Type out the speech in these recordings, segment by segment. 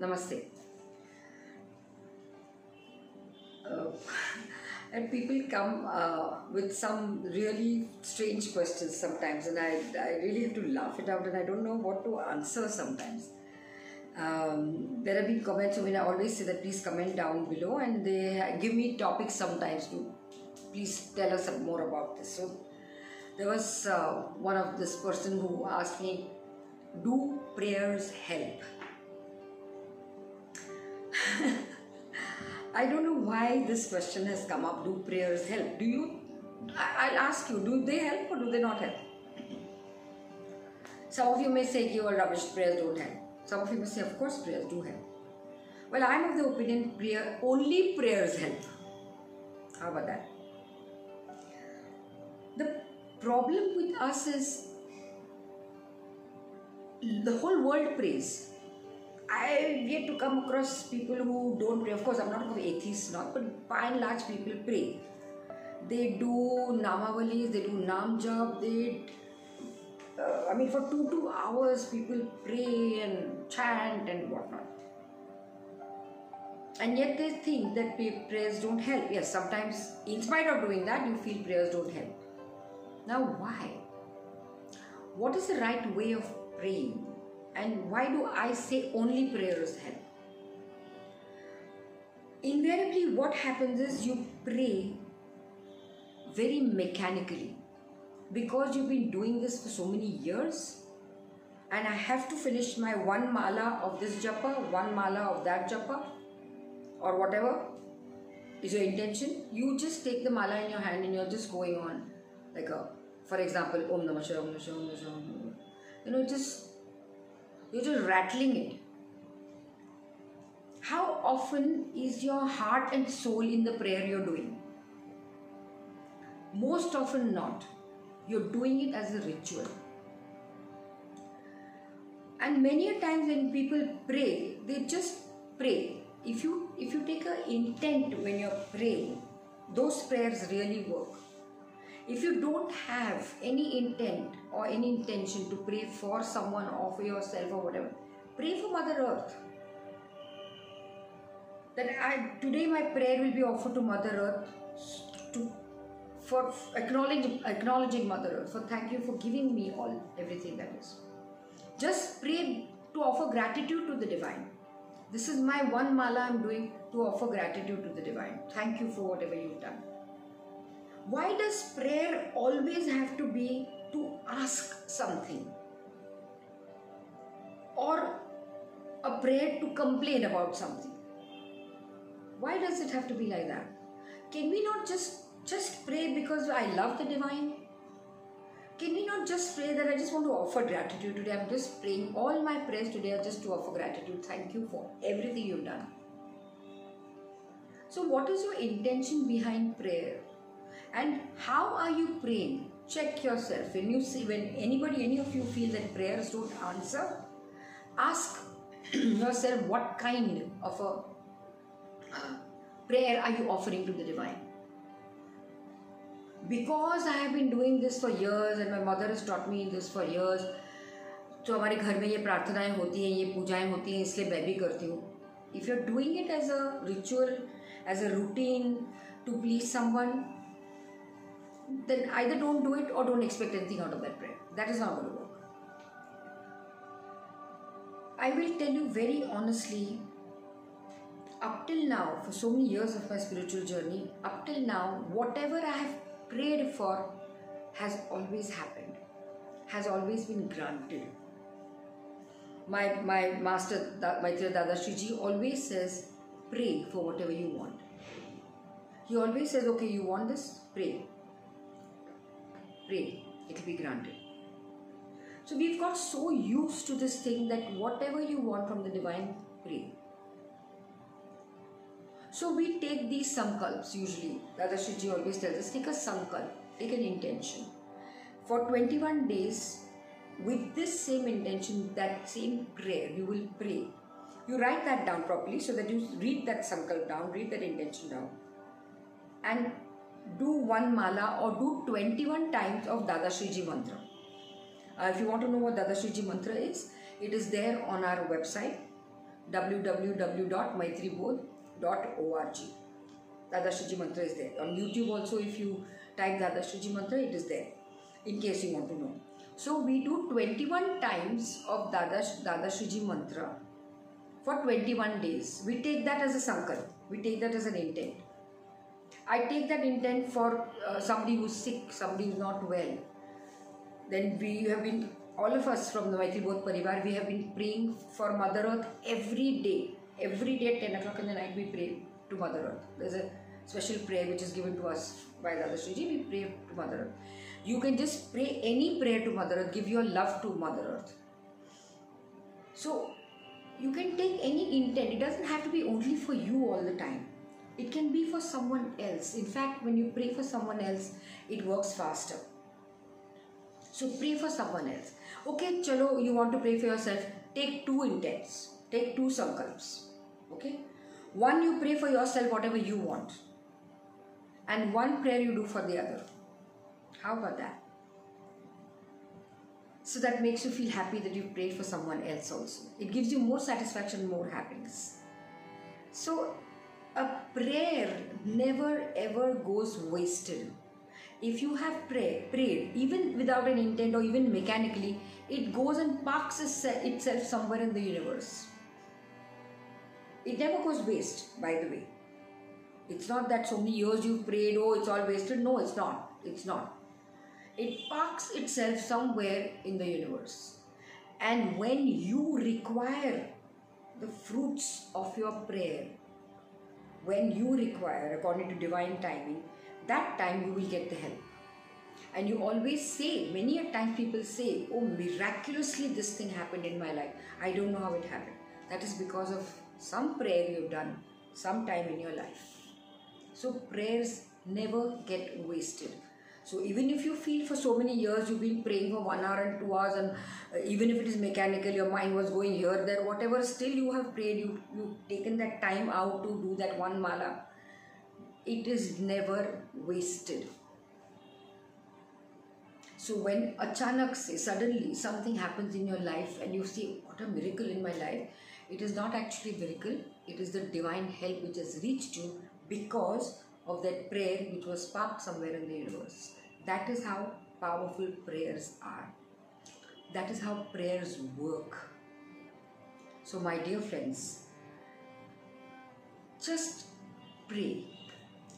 Namaste. Uh, and people come with some really strange questions sometimes, and I really have to laugh it out, and I don't know what to answer sometimes. There have been comments, I always say that please comment down below, and they give me topics sometimes to please tell us more about this. So there was one of this person who asked me, do prayers help? I don't know why this question has come up. Do prayers help? I'll ask you, do they help or do they not help? Some of you may say, you are rubbish, prayers don't help. Some of you may say, of course prayers do help. Well, I'm of the opinion only prayers help. How about that? The problem with us is the whole world prays. I've yet to come across people who don't pray. Of course, I'm not an atheist, but by and large, people pray. They do namavalis, they do nam jap, for 2 hours, people pray and chant and whatnot. And yet they think that prayers don't help. Yes, sometimes, in spite of doing that, you feel prayers don't help. Now, why? What is the right way of praying? And why do I say only prayers help? Invariably, what happens is you pray very mechanically because you've been doing this for so many years, and I have to finish my one mala of this japa, one mala of that japa, or whatever is your intention. You just take the mala in your hand and you're just going on like for example, Om Namah Shivaya, Om Namah Shivaya, Om Namah Shivaya, Om Namah. You're just rattling it. How often is your heart and soul in the prayer you're doing? Most often not. You're doing it as a ritual. And many a times when people pray, they just pray. If you take an intent when you're praying, those prayers really work. If you don't have any intent or any intention to pray for someone or for yourself or whatever, pray for Mother Earth. That today my prayer will be offered to Mother Earth for acknowledging Mother Earth. For thank you for giving me everything that is. Just pray to offer gratitude to the Divine. This is my one mala I'm doing to offer gratitude to the Divine. Thank you for whatever you've done. Why does prayer always have to be to ask something? Or a prayer to complain about something? Why does it have to be like that? Can we not just pray because I love the Divine? Can we not just pray that I just want to offer gratitude today? I'm just praying. All my prayers today are just to offer gratitude. Thank you for everything you've done. So what is your intention behind prayer? And how are you praying? Check yourself. When any of you feel that prayers don't answer, ask yourself what kind of a prayer are you offering to the Divine? Because I have been doing this for years and my mother has taught me this for years, तो हमारे घर में ये प्रार्थनाएं होती हैं, ये पूजाएं होती हैं, इसलिए मैं भी करती हूँ. If you're doing it as a ritual, as a routine to please someone, then either don't do it or don't expect anything out of that prayer. That is not going to work. I will tell you very honestly, up till now, for so many years of my spiritual journey, up till now, whatever I have prayed for has always happened, has always been granted. My master, Maitreya Dadashriji, always says, pray for whatever you want. He always says, okay, you want this? Pray. Pray, it will be granted. So we've got so used to this thing that whatever you want from the Divine, pray. So we take these sankalps usually. Dadashriji always tells us, take a sankalp, take an intention. For 21 days, with this same intention, that same prayer, you will pray. You write that down properly so that you read that sankalp down, read that intention down. And do one mala or do 21 times of Dadashriji mantra. If you want to know what Dadashriji mantra is, it is there on our website. www.maitribodh.org. Dadashriji Mantra is there. On YouTube also, if you type Dadashriji Mantra, it is there, in case you want to know. So we do 21 times of Dadashriji Mantra for 21 days. We take that as a sankalp. We take that as an intent. I take that intent for somebody who's sick, somebody who's not well. Then we have been, all of us from the Maitri Bodh Parivar, we have been praying for Mother Earth every day. Every day at 10 o'clock in the night we pray to Mother Earth. There's a special prayer which is given to us by Dadashriji. We pray to Mother Earth. You can just pray any prayer to Mother Earth. Give your love to Mother Earth. So you can take any intent. It doesn't have to be only for you all the time. It can be for someone else. In fact, when you pray for someone else, it works faster. So pray for someone else. Okay, chalo, you want to pray for yourself. Take 2 intents. Take 2 sankalps. Okay? One, you pray for yourself whatever you want. And one prayer you do for the other. How about that? So that makes you feel happy that you prayed for someone else also. It gives you more satisfaction, more happiness. So a prayer never ever goes wasted. If you have prayed, even without an intent or even mechanically, it goes and parks itself somewhere in the universe. It never goes waste, by the way. It's not that so many years you've prayed, oh, it's all wasted. No, it's not. It's not. It parks itself somewhere in the universe. And when you require the fruits of your prayer, when you require, according to divine timing, that time you will get the help. And you always say, many a time people say, oh, miraculously this thing happened in my life. I don't know how it happened. That is because of some prayer you've done sometime in your life. So prayers never get wasted. So even if you feel for so many years you've been praying for 1 hour and 2 hours, and even if it is mechanical, your mind was going here, there, whatever, still you have prayed, you've taken that time out to do that one mala. It is never wasted. So when achanak se, suddenly something happens in your life and you say, what a miracle in my life, it is not actually a miracle, it is the divine help which has reached you because of that prayer which was sparked somewhere in the universe. That is how powerful prayers are. That is how prayers work. So my dear friends, just pray.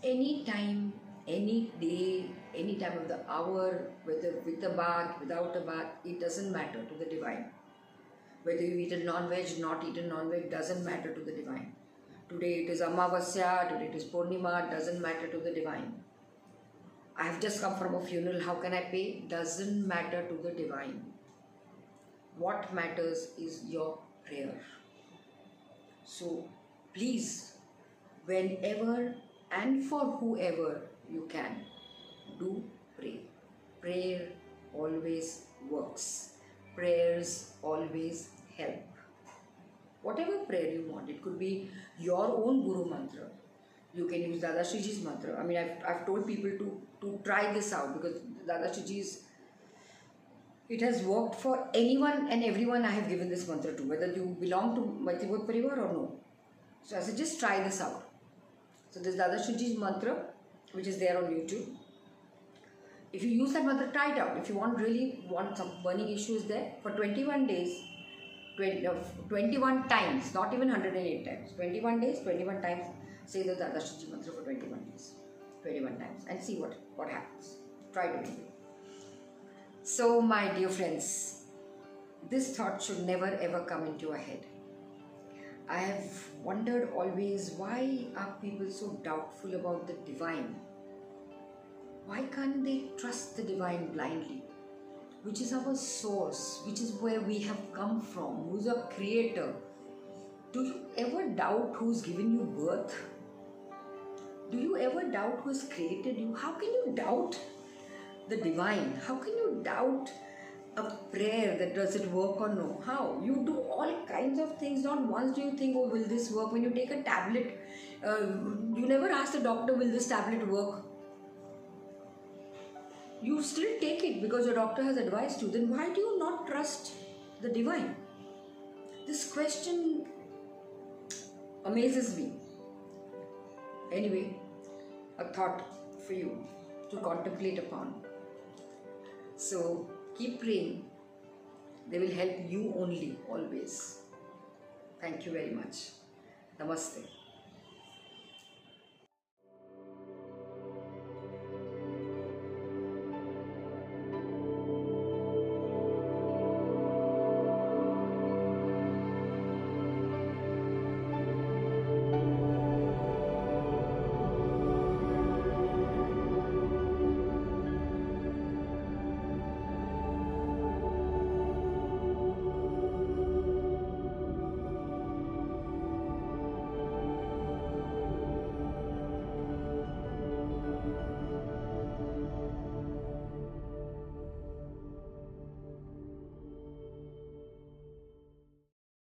Any time, any day, any time of the hour, whether with a bath, without a bath, it doesn't matter to the divine. Whether you eat a non-veg, not eat a non-veg, doesn't matter to the divine. Today it is Amavasya, today it is Purnima, doesn't matter to the divine. I have just come from a funeral, how can I pay? Doesn't matter to the divine. What matters is your prayer. So please, whenever and for whoever you can, do pray. Prayer always works. Prayers always help. Whatever prayer you want, it could be your own Guru Mantra. You can use Dadashriji's mantra. I mean, I've told people to try this out because Dadashriji's, it has worked for anyone and everyone I have given this mantra to, whether you belong to Maitri Bodh Parivar or no. So I said, just try this out. So this Dadashriji's mantra, which is there on YouTube. If you use that mantra, try it out. If you really want some burning issues there, for 21 days, 21 times, not even 108 times, 21 days, 21 times, say the Dadashriji mantra for 21 days, 21 times, and see what happens. Try to do it. So my dear friends, this thought should never ever come into your head. I have wondered always, why are people so doubtful about the divine? Why can't they trust the divine blindly? Which is our source, which is where we have come from, who's our creator. Do you ever doubt who's given you birth? Do you ever doubt who's created you? How can you doubt the divine? How can you doubt a prayer that does it work or no? How? You do all kinds of things. Not once do you think, oh, will this work? When you take a tablet, you never ask the doctor, will this tablet work? You still take it because your doctor has advised you. Then why do you not trust the divine? This question amazes me. Anyway, a thought for you to contemplate upon. So keep praying. They will help you only, always. Thank you very much. Namaste.